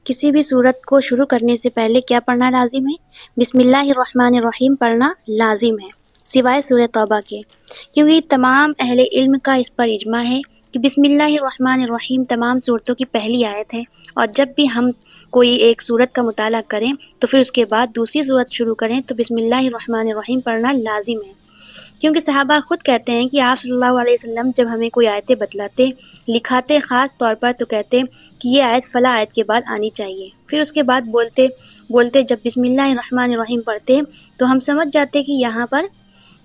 کسی بھی صورت کو شروع کرنے سے پہلے کیا پڑھنا لازم ہے؟ بسم اللہ الرحمن الرحیم پڑھنا لازم ہے، سوائے سورہ توبہ کے، کیونکہ تمام اہل علم کا اس پر اجماع ہے کہ بسم اللہ الرحمن الرحیم تمام صورتوں کی پہلی آیت ہے، اور جب بھی ہم کوئی ایک صورت کا مطالعہ کریں تو پھر اس کے بعد دوسری صورت شروع کریں تو بسم اللہ الرحمن الرحیم پڑھنا لازم ہے، کیونکہ صحابہ خود کہتے ہیں کہ آپ صلی اللہ علیہ وسلم جب ہمیں کوئی آیتیں بتلاتے، لکھاتے خاص طور پر، تو کہتے کہ یہ آیت فلاں آیت کے بعد آنی چاہیے، پھر اس کے بعد بولتے جب بسم اللہ الرحمن الرحیم پڑھتے تو ہم سمجھ جاتے کہ یہاں پر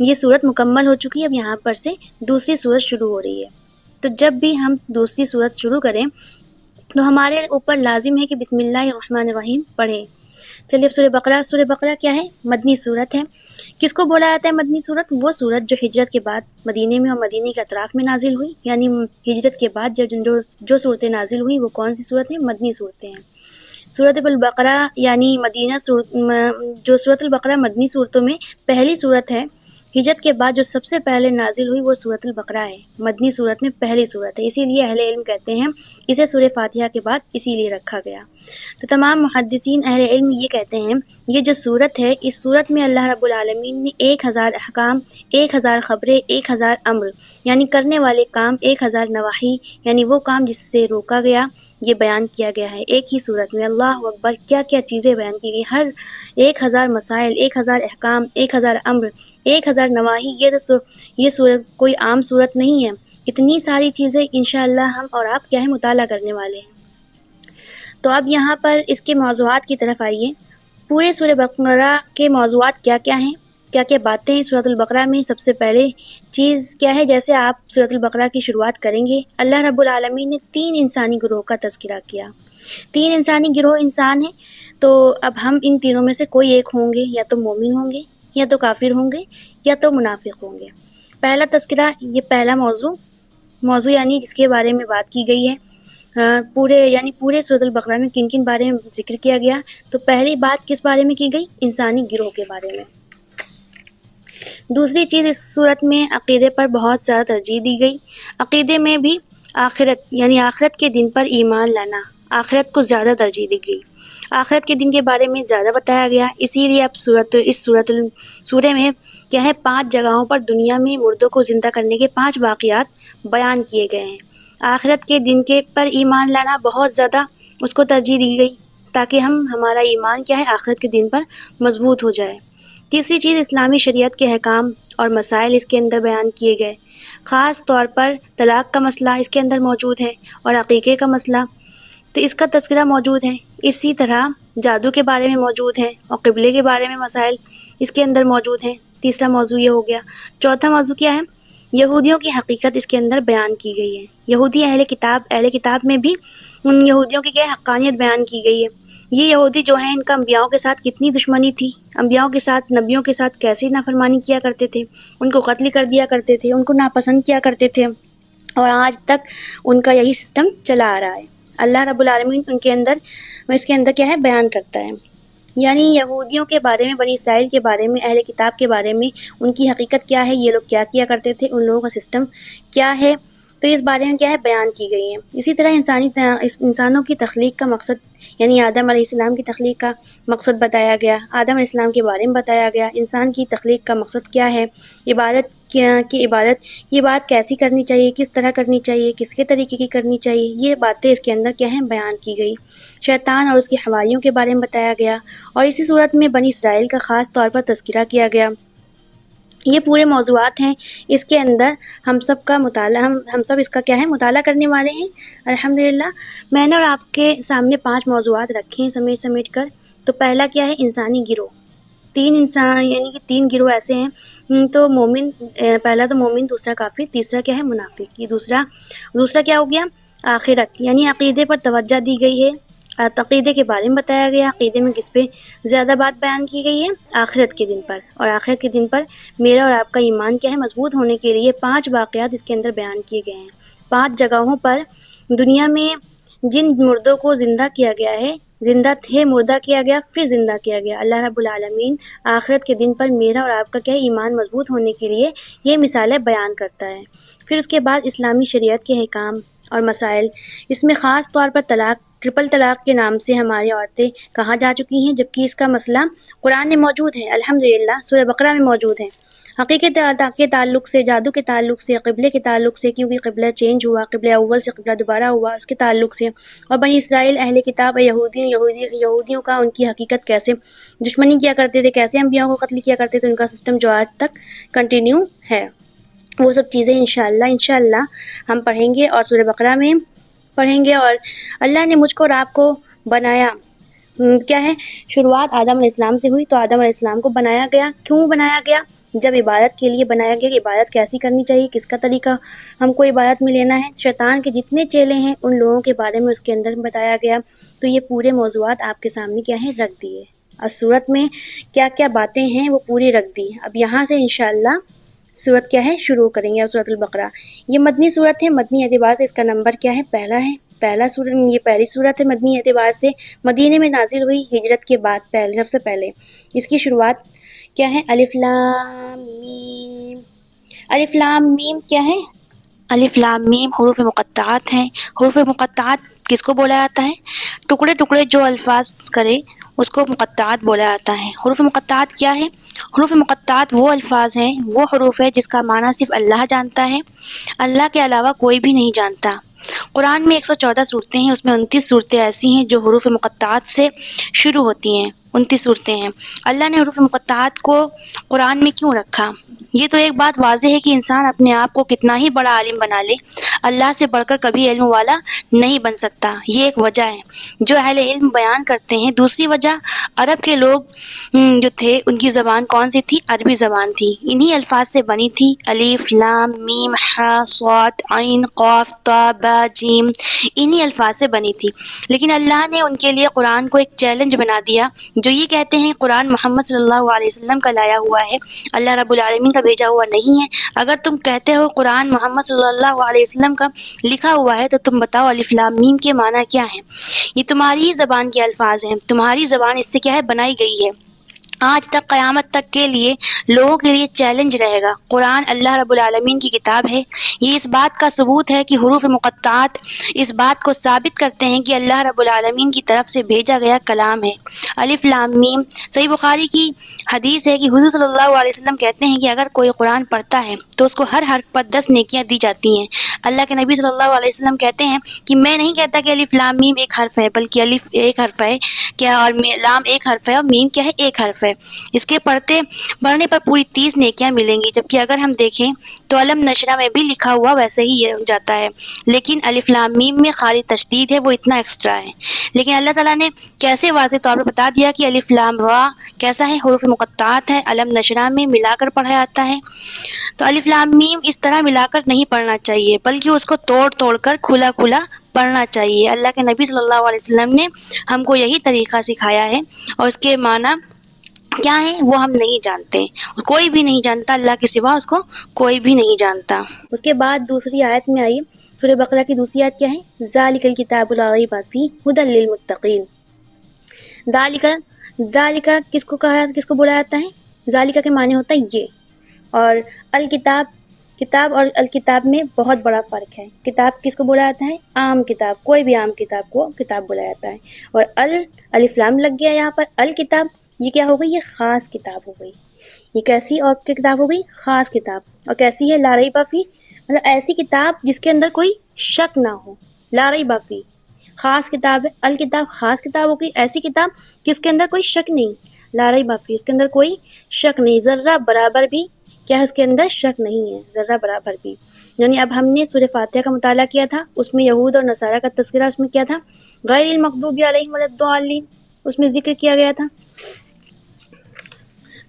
یہ صورت مکمل ہو چکی ہے، اب یہاں پر سے دوسری صورت شروع ہو رہی ہے۔ تو جب بھی ہم دوسری صورت شروع کریں تو ہمارے اوپر لازم ہے کہ بسم اللہ الرحمن الرحیم پڑھیں۔ چلیے اب سورہ بقرہ کیا ہے؟ مدنی صورت ہے۔ کس کو بولا جاتا ہے مدنی صورت؟ وہ صورت جو ہجرت کے بعد مدینے میں اور مدینے کے اطراف میں نازل ہوئی، یعنی ہجرت کے بعد جو صورتیں نازل ہوئی وہ کون سی صورتیں؟ مدنی صورتیں ہیں۔ سورۃ البقرہ یعنی جو سورۃ البقرہ مدنی صورتوں میں پہلی صورت ہے، ہجرت کے بعد جو سب سے پہلے نازل ہوئی وہ سورۃ البقرہ ہے، مدنی صورت میں پہلی صورت ہے، اسی لیے اہل علم کہتے ہیں اسے سورہ فاتحہ کے بعد اسی لیے رکھا گیا۔ تو تمام محدثین اہل علم یہ کہتے ہیں یہ جو صورت ہے، اس صورت میں اللہ رب العالمین نے 1000 احکام، 1000 خبریں، 1000 امر یعنی کرنے والے کام، 1000 نواہی یعنی وہ کام جس سے روکا گیا، یہ بیان کیا گیا ہے ایک ہی صورت میں۔ اللہ اکبر، کیا کیا چیزیں بیان کی گئی، ہر 1000 مسائل، 1000 احکام، 1000 امر، 1000 نواہی، یہ صورت کوئی عام صورت نہیں ہے، اتنی ساری چیزیں انشاءاللہ ہم اور آپ کیا ہے مطالعہ کرنے والے ہیں۔ تو اب یہاں پر اس کے موضوعات کی طرف آئیے۔ پورے سورہ بقرہ کے موضوعات کیا کیا ہیں، کیا کیا باتیں ہیں سورۃ البقرہ میں؟ سب سے پہلے چیز کیا ہے، جیسے آپ سورۃ البقرہ کی شروعات کریں گے، اللہ رب العالمین نے 3 انسانی گروہ کا تذکرہ کیا۔ 3 انسانی گروہ انسان ہیں، تو اب ہم ان تینوں میں سے کوئی ایک ہوں گے، یا تو مومن ہوں گے، یا تو کافر ہوں گے، یا تو منافق ہوں گے۔ پہلا تذکرہ، یہ پہلا موضوع یعنی جس کے بارے میں بات کی گئی ہے، پورے سورۃ البقرہ میں کن کن بارے میں ذکر کیا گیا، تو پہلی بات کس بارے میں کی گئی؟ انسانی گروہ کے بارے میں۔ دوسری چیز، اس صورت میں عقیدے پر بہت زیادہ ترجیح دی گئی، عقیدے میں بھی آخرت یعنی آخرت کے دن پر ایمان لانا، آخرت کو زیادہ ترجیح دی گئی، آخرت کے دن کے بارے میں زیادہ بتایا گیا، اسی لیے اب سورے میں کیا ہے 5 جگہوں پر دنیا میں مردوں کو زندہ کرنے کے 5 واقعات بیان کیے گئے ہیں۔ آخرت کے دن کے پر ایمان لانا بہت زیادہ اس کو ترجیح دی گئی تاکہ ہمارا ایمان کیا ہے آخرت کے دن پر مضبوط ہو جائے۔ تیسری چیز، اسلامی شریعت کے احکام اور مسائل اس کے اندر بیان کیے گئے، خاص طور پر طلاق کا مسئلہ اس کے اندر موجود ہے اور عقیقے کا مسئلہ، تو اس کا تذکرہ موجود ہے۔ اسی طرح جادو کے بارے میں موجود ہے اور قبلے کے بارے میں مسائل اس کے اندر موجود ہیں۔ تیسرا موضوع یہ ہو گیا۔ چوتھا موضوع کیا ہے؟ یہودیوں کی حقیقت اس کے اندر بیان کی گئی ہے۔ یہودی اہل کتاب میں بھی ان یہودیوں کی کیا حقانیت بیان کی گئی ہے۔ یہ یہودی جو ہیں، ان کا انبیاؤں کے ساتھ کتنی دشمنی تھی، انبیاؤں کے ساتھ، نبیوں کے ساتھ کیسے نافرمانی کیا کرتے تھے، ان کو قتل کر دیا کرتے تھے، ان کو ناپسند کیا کرتے تھے، اور آج تک ان کا یہی سسٹم چلا آ رہا ہے۔ اللہ رب العالمین اس کے اندر کیا ہے بیان کرتا ہے، یعنی یہودیوں کے بارے میں، بنی اسرائیل کے بارے میں، اہل کتاب کے بارے میں ان کی حقیقت کیا ہے، یہ لوگ کیا کیا کرتے تھے، ان لوگوں کا سسٹم کیا ہے، تو اس بارے میں کیا ہے بیان کی گئی ہے۔ اسی طرح انسانوں کی تخلیق کا مقصد، یعنی آدم علیہ السلام کی تخلیق کا مقصد بتایا گیا، آدم علیہ السلام کے بارے میں بتایا گیا، انسان کی تخلیق کا مقصد کیا ہے، عبادت یہ بات کیسی کرنی چاہیے، کس طرح کرنی چاہیے، کس کے طریقے کی کرنی چاہیے، یہ باتیں اس کے اندر کیا ہیں بیان کی گئی۔ شیطان اور اس کے حواریوں کے بارے میں بتایا گیا، اور اسی صورت میں بنی اسرائیل کا خاص طور پر تذکرہ کیا گیا۔ یہ پورے موضوعات ہیں، اس کے اندر ہم سب اس کا کیا ہے مطالعہ کرنے والے ہیں الحمدللہ۔ میں نے اور آپ کے سامنے 5 موضوعات رکھے ہیں سمیٹ کر۔ تو پہلا کیا ہے؟ انسانی گروہ۔ 3 گروہ ایسے ہیں، تو پہلا تو مومن، دوسرا کافر، تیسرا کیا ہے منافق۔ یہ دوسرا کیا ہو گیا؟ آخرت، یعنی عقیدے پر توجہ دی گئی ہے، عقیدے کے بارے میں بتایا گیا، عقیدے میں کس پہ زیادہ بات بیان کی گئی ہے؟ آخرت کے دن پر، اور آخرت کے دن پر میرا اور آپ کا ایمان کیا ہے مضبوط ہونے کے لیے 5 واقعات اس کے اندر بیان کیے گئے ہیں۔ 5 جگہوں پر دنیا میں جن مردوں کو زندہ کیا گیا ہے، زندہ تھے، مردہ کیا گیا، پھر زندہ کیا گیا، اللہ رب العالمین آخرت کے دن پر میرا اور آپ کا کیا ایمان مضبوط ہونے کے لیے یہ مثالیں بیان کرتا ہے۔ پھر اس کے بعد اسلامی شریعت کے احکام اور مسائل، اس میں خاص طور پر طلاق ٹرپل طلاق کے نام سے ہماری عورتیں کہاں جا چکی ہیں، جبکہ اس کا مسئلہ قرآن میں موجود ہے، الحمدللہ سورہ بقرہ میں موجود ہے۔ حقیقت کے تعلق سے، جادو کے تعلق سے، قبلے کے تعلق سے، کیونکہ قبلہ چینج ہوا، قبلہ اول سے قبلہ دوبارہ ہوا، اس کے تعلق سے، اور بنی اسرائیل اہل کتاب یہودیوں کا ان کی حقیقت کیسے دشمنی کیا کرتے تھے، کیسے انبیاء کو قتل کیا کرتے تھے، ان کا سسٹم جو آج تک کنٹینیو ہے، وہ سب چیزیں انشاءاللہ ہم پڑھیں گے اور سورہ بقرہ میں پڑھیں گے۔ اور اللہ نے مجھ کو اور آپ کو بنایا، کیا ہے، شروعات آدم علیہ السلام سے ہوئی، تو آدم علیہ السلام کو بنایا گیا، کیوں بنایا گیا؟ جب عبادت کے لیے بنایا گیا کہ عبادت کیسی کرنی چاہیے، کس کا طریقہ ہم کو عبادت میں لینا ہے۔ شیطان کے جتنے چیلے ہیں ان لوگوں کے بارے میں اس کے اندر بتایا گیا، تو یہ پورے موضوعات آپ کے سامنے کیا ہیں، رکھ دیے، اور سورت میں کیا کیا باتیں ہیں وہ پوری رکھ دی۔ اب یہاں سے انشاءاللہ سورت کیا ہے شروع کریں گے، اور سورۃ البقرہ یہ مدنی سورت ہے، مدنی اعتبار سے اس کا نمبر کیا ہے، پہلا ہے، پہلا سورت، یہ پہلی سورت ہے مدنی اعتبار سے، مدینے میں نازل ہوئی ہجرت کے بعد، سب سے پہلے اس کی شروعات کیا ہے، الف لام میم۔ الف لام میم کیا ہے؟ الف لام میم حروف مقطعات ہیں۔ حروف مقطعات کس کو بولا جاتا ہے؟ ٹکڑے ٹکڑے جو الفاظ کرے اس کو مقطعات بولا جاتا ہے۔ حروف مقطعات کیا ہے؟ حروف مقطعات وہ الفاظ ہیں، وہ حروف ہے جس کا معنی صرف اللہ جانتا ہے، اللہ کے علاوہ کوئی بھی نہیں جانتا۔ قرآن میں 114 صورتیں ہیں، اس میں 29 صورتیں ایسی ہیں جو حروف مقطعات سے شروع ہوتی ہیں، 29 صورتیں ہیں۔ اللہ نے حروف مقطعات کو قرآن میں کیوں رکھا؟ یہ تو ایک بات واضح ہے کہ انسان اپنے آپ کو کتنا ہی بڑا عالم بنا لے، اللہ سے بڑھ کر کبھی علم والا نہیں بن سکتا، یہ ایک وجہ ہے جو اہل علم بیان کرتے ہیں۔ دوسری وجہ، عرب کے لوگ جو تھے ان کی زبان کون سی تھی؟ عربی زبان تھی، انہی الفاظ سے بنی تھی، الف لام میم ح صاد عین قاف تا با جیم، انہی الفاظ سے بنی تھی۔ لیکن اللہ نے ان کے لیے قرآن کو ایک چیلنج بنا دیا، جو یہ کہتے ہیں قرآن محمد صلی اللہ علیہ وسلم کا لایا ہوا ہے، اللہ رب العالمین کا بھیجا ہوا نہیں ہے۔ اگر تم کہتے ہو قرآن محمد صلی اللہ علیہ وسلم کا لکھا ہوا ہے تو تم بتاؤ الف لام میم کے معنی کیا ہے؟ یہ تمہاری ہی زبان کے الفاظ ہیں، تمہاری زبان اس سے کیا ہے، بنائی گئی ہے۔ آج تک قیامت تک کے لیے لوگوں کے لیے چیلنج رہے گا، قرآن اللہ رب العالمین کی کتاب ہے۔ یہ اس بات کا ثبوت ہے کہ حروف مقطعات اس بات کو ثابت کرتے ہیں کہ اللہ رب العالمین کی طرف سے بھیجا گیا کلام ہے۔ الف لام میم، صحیح بخاری کی حدیث ہے کہ حضور صلی اللہ علیہ وسلم کہتے ہیں کہ اگر کوئی قرآن پڑھتا ہے تو اس کو ہر حرف پر 10 نیکیاں دی جاتی ہیں۔ اللہ کے نبی صلی اللہ علیہ وسلم کہتے ہیں کہ میں نہیں کہتا کہ الف لام میم ایک حرف ہے، بلکہ الف ایک حرف ہے کیا، اور لام ایک حرف ہے، اور میم کیا ہے، ایک حرف ہے۔ اس کے پڑھنے پر پوری 30 نیکیاں ملیں گی، جبکہ اگر ہم دیکھیں تو علم نشرہ میں بھی لکھا ہوا ویسے ہی جاتا ہے، لیکن الف لام میم میں خالی تشدید ہے، وہ اتنا ایکسٹرا ہے۔ لیکن اللہ تعالیٰ نے کیسے واضح طور پر بتا دیا کہ الف لام را کیسا ہے، حروف مقطعات ہے، علم نشرہ میں ملا کر پڑھا جاتا ہے۔ تو الف لام میم اس طرح ملا کر نہیں پڑھنا چاہیے، بلکہ اس کو توڑ توڑ کر کھلا کھلا پڑھنا چاہیے۔ اللہ کے نبی صلی اللہ علیہ وسلم نے ہم کو یہی طریقہ سکھایا ہے، اور اس کے معنی کیا ہے وہ ہم نہیں جانتے، کوئی بھی نہیں جانتا، اللہ کے سوا اس کو کوئی بھی نہیں جانتا۔ اس کے بعد دوسری آیت میں آئی، سورہ بقرہ کی دوسری آیت کیا ہے، ذالک الکتاب لا ریب فیہ ھدی للمتقین۔ ذالک کس کو بولا جاتا ہے؟ ذالک کے معنی ہوتا ہے یہ، اور الکتاب، کتاب اور الکتاب میں بہت بڑا فرق ہے۔ کتاب کس کو بولا جاتا ہے؟ عام کتاب، کوئی بھی عام کتاب کو کتاب بولا جاتا ہے، اور الف لام لگ گیا یہاں پر، الکتاب یہ کیا ہو گئی، یہ خاص کتاب ہو گئی۔ یہ کیسی اور کتاب ہو گئی؟ خاص کتاب۔ اور کیسی ہے؟ لا ریب فیہ، مطلب ایسی کتاب جس کے اندر کوئی شک نہ ہو، لا ریب فیہ، خاص کتاب ہے۔ الکتاب خاص کتاب ہو گئی، ایسی کتاب کہ اس کے اندر کوئی شک نہیں، لا ریب فیہ، اس کے اندر کوئی شک نہیں، ذرہ برابر بھی کیا ہے، اس کے اندر شک نہیں ہے، ذرہ برابر بھی۔ یعنی اب ہم نے سورہ فاتحہ کا مطالعہ کیا تھا، اس میں یہود اور نصارہ کا تذکرہ اس میں کیا تھا، غیر المغضوب علیہم ولا الضالین، اس میں ذکر کیا گیا تھا۔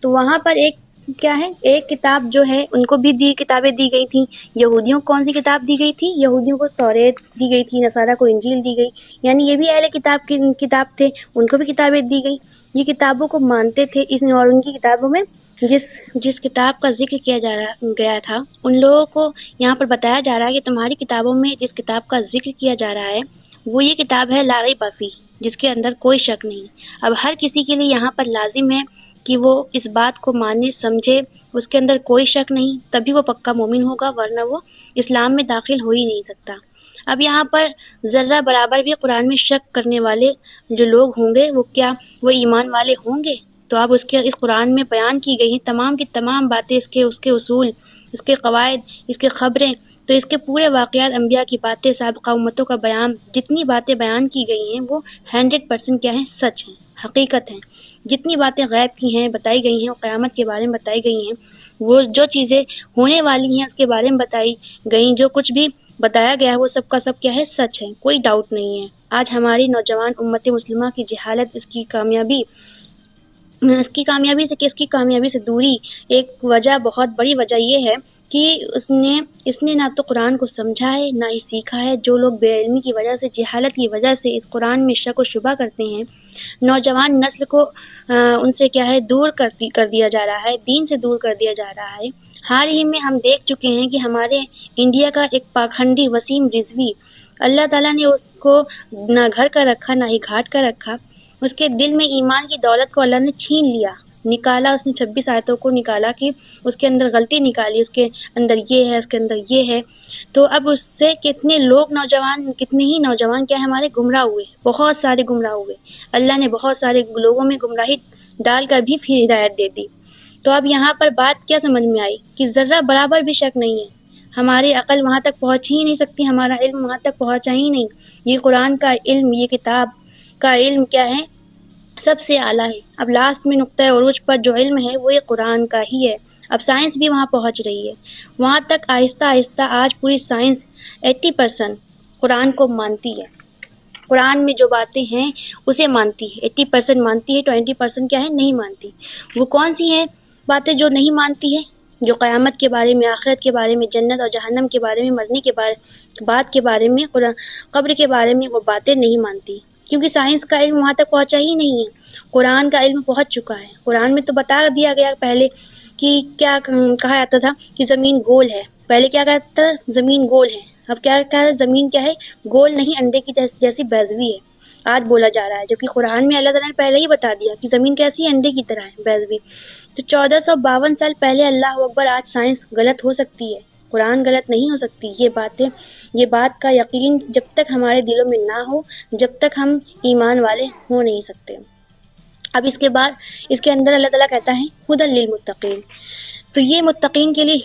تو وہاں پر ایک کیا ہے، ایک کتاب جو ہے ان کو بھی کتابیں دی گئی تھیں۔ یہودیوں کو کون سی کتاب دی گئی تھی؟ یہودیوں کو توریت دی گئی تھی، نصارہ کو انجیل دی گئی، یعنی یہ بھی اہل کتاب کی کتاب تھے، ان کو بھی کتابیں دی گئی، یہ کتابوں کو مانتے تھے۔ اور ان کی کتابوں میں جس کتاب کا ذکر کیا گیا تھا، ان لوگوں کو یہاں پر بتایا جا رہا ہے کہ تمہاری کتابوں میں جس کتاب کا ذکر کیا جا رہا ہے وہ یہ کتاب ہے لا ریب فیہ، جس کے اندر کوئی شک نہیں۔ اب ہر کسی کے لیے یہاں پر لازم ہے کہ وہ اس بات کو مانے سمجھے، اس کے اندر کوئی شک نہیں، تبھی وہ پکا مومن ہوگا، ورنہ وہ اسلام میں داخل ہو ہی نہیں سکتا۔ اب یہاں پر ذرہ برابر بھی قرآن میں شک کرنے والے جو لوگ ہوں گے وہ کیا وہ ایمان والے ہوں گے؟ تو اب اس قرآن میں بیان کی گئی ہیں تمام کی تمام باتیں، اس کے اصول، اس کے قواعد، اس کے خبریں، تو اس کے پورے واقعات، انبیاء کی باتیں، سابقہ امتوں کا بیان، جتنی باتیں بیان کی گئی ہیں وہ 100% کیا ہیں؟ سچ ہیں، حقیقت ہیں۔ جتنی باتیں غیب کی ہیں بتائی گئی ہیں، اور قیامت کے بارے میں بتائی گئی ہیں، وہ جو چیزیں ہونے والی ہیں اس کے بارے میں بتائی گئی، جو کچھ بھی بتایا گیا ہے وہ سب کا سب کیا ہے؟ سچ ہے، کوئی ڈاؤٹ نہیں ہے۔ آج ہماری نوجوان امت مسلمہ کی جہالت، اس کی کامیابی سے دوری، ایک وجہ، بہت بڑی وجہ یہ ہے کہ اس نے نہ تو قرآن کو سمجھا ہے نہ ہی سیکھا ہے۔ جو لوگ بے علمی کی وجہ سے، جہالت کی وجہ سے اس قرآن میں شک و شبہ کرتے ہیں، نوجوان نسل کو ان سے کیا ہے؟ دور کر دیا جا رہا ہے، دین سے دور کر دیا جا رہا ہے۔ حال ہی میں ہم دیکھ چکے ہیں کہ ہمارے انڈیا کا ایک پاکھنڈی وسیم رضوی، اللہ تعالیٰ نے اس کو نہ گھر کا رکھا نہ ہی گھاٹ کا رکھا، اس کے دل میں ایمان کی دولت کو اللہ نے چھین لیا، نکالا، اس نے 26 آیتوں کو نکالا کہ اس کے اندر غلطی نکالی، اس کے اندر یہ ہے، اس کے اندر یہ ہے، تو اب اس سے کتنے ہی نوجوان کیا ہے ہمارے گمراہ ہوئے، بہت سارے گمراہ ہوئے، اللہ نے بہت سارے لوگوں میں گمراہی ڈال کر بھی پھر ہدایت دے دی۔ تو اب یہاں پر بات کیا سمجھ میں آئی کہ ذرہ برابر بھی شک نہیں ہے، ہماری عقل وہاں تک پہنچ ہی نہیں سکتی، ہمارا علم وہاں تک پہنچا ہی نہیں۔ یہ قرآن کا علم، یہ کتاب کا علم کیا ہے؟ سب سے اعلیٰ ہے۔ اب لاسٹ میں نقطۂ عروج پر جو علم ہے وہ یہ قرآن کا ہی ہے۔ اب سائنس بھی وہاں پہنچ رہی ہے، وہاں تک آہستہ آہستہ آج پوری سائنس 80% قرآن کو مانتی ہے، قرآن میں جو باتیں ہیں اسے مانتی ہے، 80% مانتی ہے، 20% کیا ہے؟ نہیں مانتی۔ وہ کون سی ہیں باتیں جو نہیں مانتی ہے؟ جو قیامت کے بارے میں، آخرت کے بارے میں، جنت اور جہنم کے بارے میں، مرنے کے بعد کے بارے میں، قبر کے بارے میں وہ باتیں نہیں مانتی، کیونکہ سائنس کا علم وہاں تک پہنچا ہی نہیں ہے۔ قرآن کا علم پہنچ چکا ہے، قرآن میں تو بتا دیا گیا پہلے کہ کیا کہا جاتا تھا کہ زمین گول ہے، پہلے کیا کہتا تھا؟ زمین گول ہے، اب کیا کہا ہے؟ زمین کیا ہے؟ گول نہیں، انڈے کی جیسی بیضوی ہے، آج بولا جا رہا ہے، جبکہ قرآن میں اللہ تعالیٰ نے پہلے ہی بتا دیا کہ زمین کیسی ہے؟ انڈے کی طرح ہے، بیضوی۔ تو 1452 سال پہلے، اللہ اکبر، آج سائنس غلط ہو سکتی ہے، قرآن غلط نہیں ہو سکتی۔ یہ بات کا یقین جب تک ہمارے دلوں میں نہ ہو، جب تک ہم ایمان والے ہو نہیں سکتے۔ اب اس کے بعد اس کے اندر اللہ تعالیٰ کہتا ہے ہدی للمتقین، تو یہ متقین کے لیے